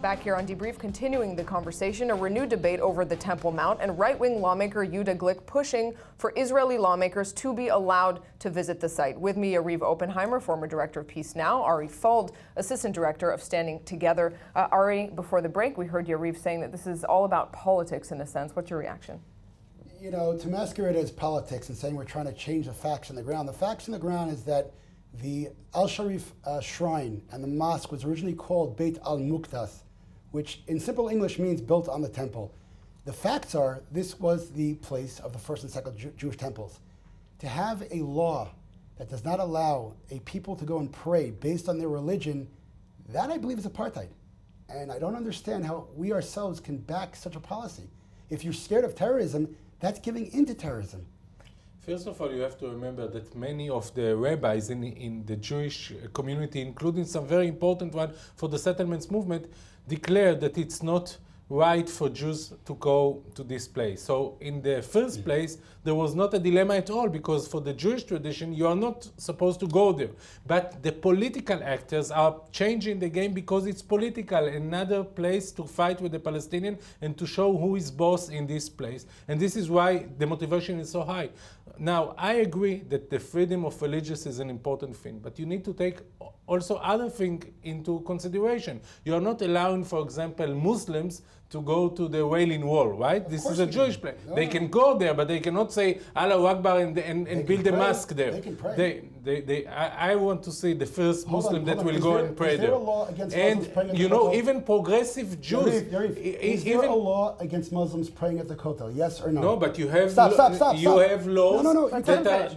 Back here on Debrief, continuing the conversation, a renewed debate over the Temple Mount, and right-wing lawmaker Yehuda Glick pushing for Israeli lawmakers to be allowed to visit the site. With me, Yariv Oppenheimer, former director of Peace Now, Ari Fuld, assistant director of Standing Together. Ari, before the break, we heard Yariv saying that this is all about politics in a sense. What's your reaction? You know, to masquerade as politics and saying we're trying to change the facts on the ground is that the esh-Sharif shrine and the mosque was originally called Beit al-Muqdas, which in simple English means built on the temple. The facts are this was the place of the first and second Jewish temples. To have a law that does not allow a people to go and pray based on their religion, that I believe is apartheid. And I don't understand how we ourselves can back such a policy. If you're scared of terrorism, that's giving into terrorism. First of all, you have to remember that many of the rabbis in the Jewish community, including some very important one for the settlements movement, declared that it's not right for Jews to go to this place. So in the first place, there was not a dilemma at all, because for the Jewish tradition, you are not supposed to go there. But the political actors are changing the game because it's political, another place to fight with the Palestinian and to show who is boss in this place. And this is why the motivation is so high. Now, I agree that the freedom of religious is an important thing, but you need to take also other things into consideration. You are not allowing, for example, Muslims to go to the Wailing Wall, right? This is a Jewish place. No, they can go there, but they cannot say Allahu Akbar and build a mosque there. They can pray. I want to see the first Muslim that will go and pray there. Is there a law against Muslims praying at the Kotel? And you know, even progressive Jews. Yariv, is there a law against Muslims praying at the Kotel? Yes or no? No, but you have stop. You have laws.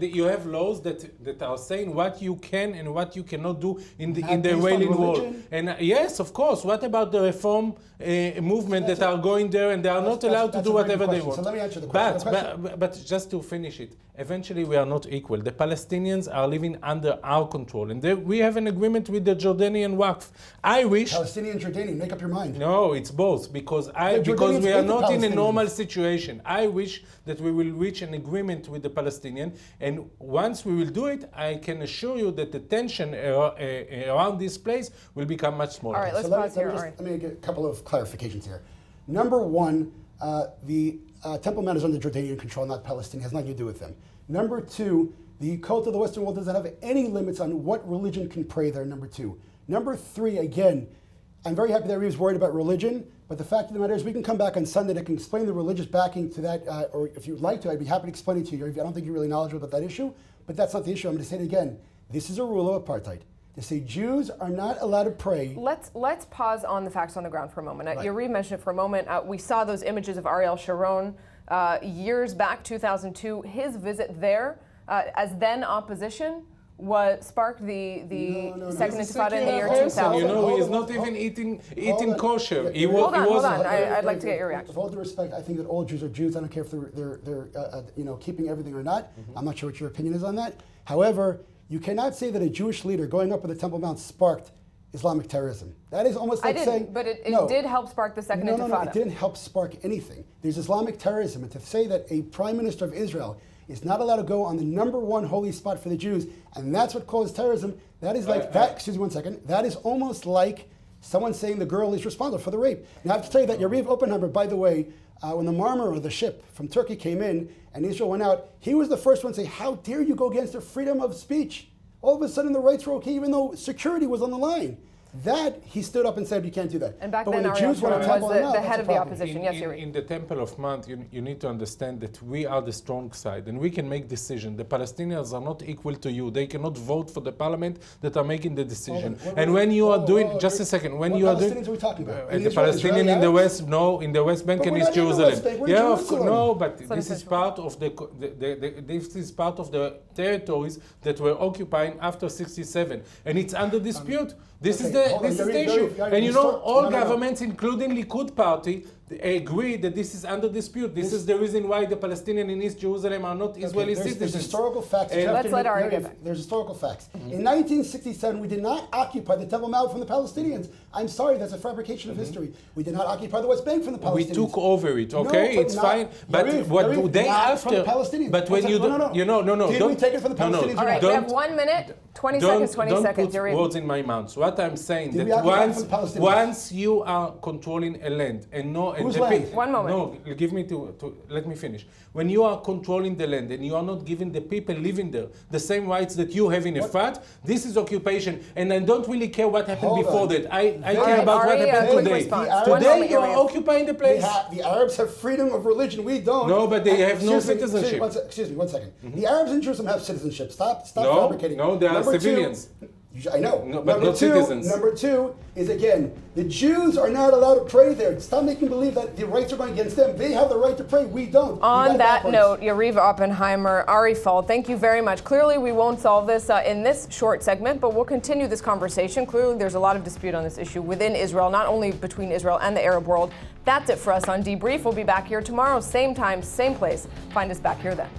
You have laws that are saying what you can and what you cannot do in the Wailing Wall. And yes, of course. What about the reform movement that are going there and they are not allowed to do whatever they want? So let me answer the question. But just to finish it, eventually we are not equal. The Palestinians are living under our control, and we have an agreement with the Jordanian Waqf. I wish Palestinian, Jordanian, make up your mind. No, it's both, because we are not in a normal situation. I wish that we will reach an agreement with the Palestinian, and once we will do it, I can assure you that the tension around this place will become much smaller. All right, let's pause here. Let me get a couple of clarifications here. Number one, the Temple Mount is under Jordanian control, not Palestinian. It has nothing to do with them. Number two, the cult of the Western world doesn't have any limits on what religion can pray there, number two. Number three, again, I'm very happy that Yariv is worried about religion, but the fact of the matter is we can come back on Sunday and I can explain the religious backing to that, or if you'd like to, I'd be happy to explain it to you. I don't think you're really knowledgeable about that issue, but that's not the issue. I'm going to say it again. This is a rule of apartheid. To say Jews are not allowed to pray. Let's pause on the facts on the ground for a moment. Right. Yariv mentioned it for a moment. We saw those images of Ariel Sharon years back, 2002. His visit there, as then opposition, sparked the second intifada in the year 2000. You know, he's not even eating kosher. Hold on. I'd like to get your reaction. With all due respect, I think that all Jews are Jews. I don't care if they're keeping everything or not. I'm not sure what your opinion is on that. However, you cannot say that a Jewish leader going up at the Temple Mount sparked Islamic terrorism. That is almost like saying... But it did help spark the second intifada. No, it didn't help spark anything. There's Islamic terrorism. And to say that a prime minister of Israel is not allowed to go on the number one holy spot for the Jews, and that's what caused terrorism, that is like that. Excuse me 1 second. That is almost like someone saying the girl is responsible for the rape. Now I have to tell you that Yariv Oppenheimer, by the way, when the Marmara, the ship from Turkey, came in and Israel went out, he was the first one to say, "How dare you go against the freedom of speech?" All of a sudden, the rights were okay, even though security was on the line. That, he stood up and said, you can't do that. And back but then, when the Jews was the head of the opposition. In the Temple of Mount, you need to understand that we are the strong side, and we can make decisions. The Palestinians are not equal to you. They cannot vote for the parliament that are making the decision. And when you are doing, just a second, when you are doing... What Palestinians are we talking about? The Palestinian in the West, no, in the West Bank and East Jerusalem. Yeah, of course, no, but this is part of this is part of the territories that were occupying after 1967, and it's under dispute. This is the issue. And you know, all governments, including Likud party, agree that this is under dispute. This is the reason why the Palestinians in East Jerusalem are not Israeli there's citizens. historical facts. Let's let Ari get back. There's historical facts. In 1967, we did not occupy the Temple Mount from the Palestinians. I'm sorry, that's a fabrication of history. We did not occupy the West Bank from the Palestinians. We took over it, okay? No, but it's not, fine. But Yariv, what Yariv, day not after? from the Palestinians. But when you no. Did don't, we take it from the Palestinians? All right, we have 1 minute, 20 seconds, 20 don't seconds. put Yariv. words in my mouth. What I'm saying Did we that occupy from the Palestinians? once you are controlling a land and no, and Whose the land? One moment. No, give me to let me finish. When you are controlling the land and you are not giving the people living there the same rights that you have in Efrat, this is occupation. And I don't really care what happened Hold before on. that. I All care right, about what Ari, happened quick today. response. One Today moment, you are Yariv. occupying the place. The Arabs have freedom of religion. We don't. No, but they have no Excuse me, citizenship. Excuse me, 1 second. The Arabs in Jerusalem have citizenship. Stop No, fabricating. no, they are Number civilians. I know. No, but number not citizens. Number two is, again, the Jews are not allowed to pray there. Stop making believe that the rights are going against them. They have the right to pray. We don't. On that note, Yariv Oppenheimer, Ari Fuld, thank you very much. Clearly, we won't solve this in this short segment, but we'll continue this conversation. Clearly, there's a lot of dispute on this issue within Israel, not only between Israel and the Arab world. That's it for us on Debrief. We'll be back here tomorrow, same time, same place. Find us back here then.